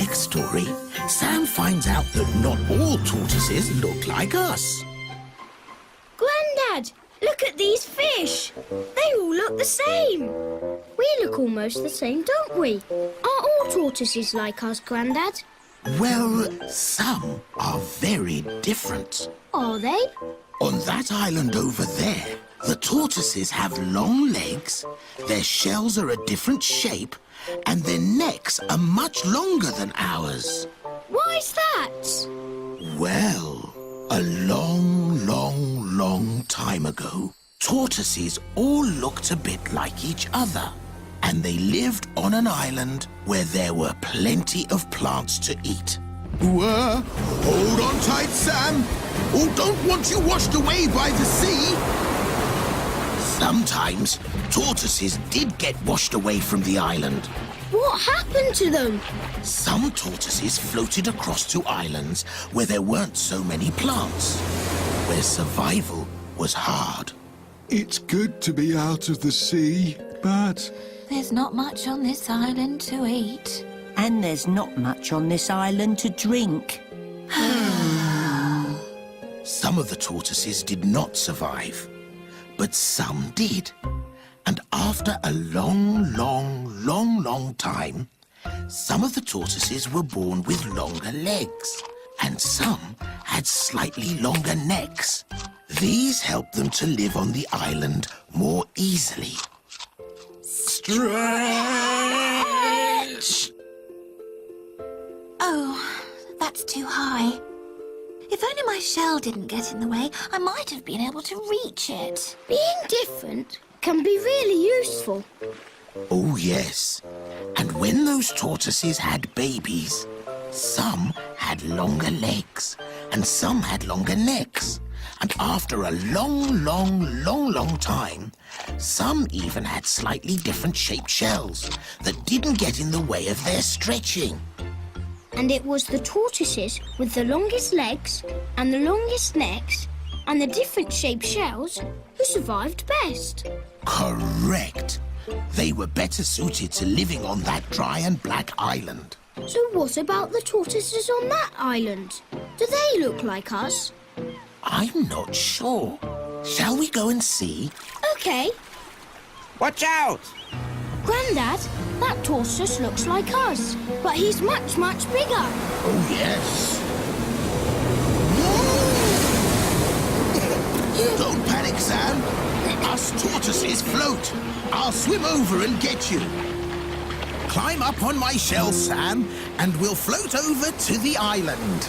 next story, Sam finds out that not all tortoises look like us. Grandad, look at these fish. They all look the same. We look almost the same, don't we? Are all tortoises like us, Grandad? Well, some are very different. Are they? On that island over there, the tortoises have long legs, their shells are a different shape, and their necks are much longer than ours. Why's that? Well, a long time ago, tortoises all looked a bit like each other, and they lived on an island where there were plenty of plants to eat. Hold on tight, Sam! Oh, don't want you washed away by the sea! Sometimes, tortoises did get washed away from the island. What happened to them? Some tortoises floated across to islands where there weren't so many plants, where survival was hard. It's good to be out of the sea, but There's not much on this island to eat. And there's not much on this island to drink. Some of the tortoises did not survive, but some did. And after a long time, some of the tortoises were born with longer legs, and some had slightly longer necks. These helped them to live on the island more easily. Stretch! Oh, that's too high. If only my shell didn't get in the way, I might have been able to reach it. Being different can be really useful. Oh, yes. And when those tortoises had babies, some had longer legs, and some had longer necks. And after a long time, some even had slightly different shaped shells that didn't get in the way of their stretching. And it was the tortoises with the longest legs and the longest necks and the different shaped shells who survived best. Correct. They were better suited to living on that dry and black island. So what about the tortoises on that island? Do they look like us? I'm not sure. Shall we go and see? Okay. Watch out! Grandad, that tortoise looks like us, but he's much bigger. Oh, yes. Don't panic, Sam. Us tortoises float. I'll swim over and get you. Climb up on my shell, Sam, and we'll float over to the island.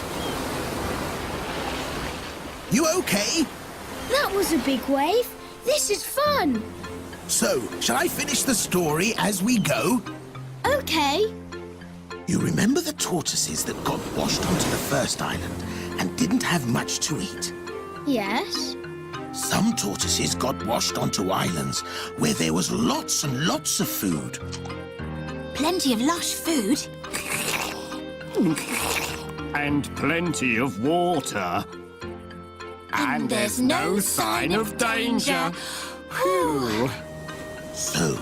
You okay? That was a big wave. This is fun. So, shall I finish the story as we go? Okay. You remember the tortoises that got washed onto the first island and didn't have much to eat? Yes. Some tortoises got washed onto islands where there was lots and lots of food. Plenty of lush food. And plenty of water. And there's no sign of danger. Whew. So,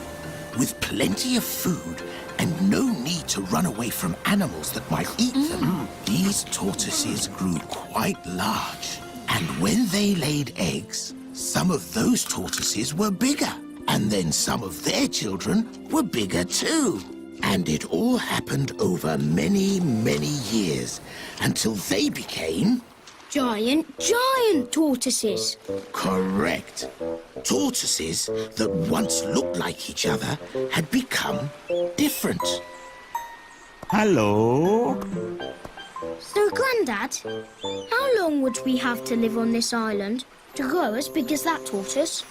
with plenty of food and no need to run away from animals that might eat them, these tortoises grew quite large. And when they laid eggs, some of those tortoises were bigger. And then some of their children were bigger too. And it all happened over many years until they became... Giant tortoises. Correct. Tortoises that once looked like each other had become different. Hello? So, Grandad, how long would we have to live on this island to grow as big as that tortoise?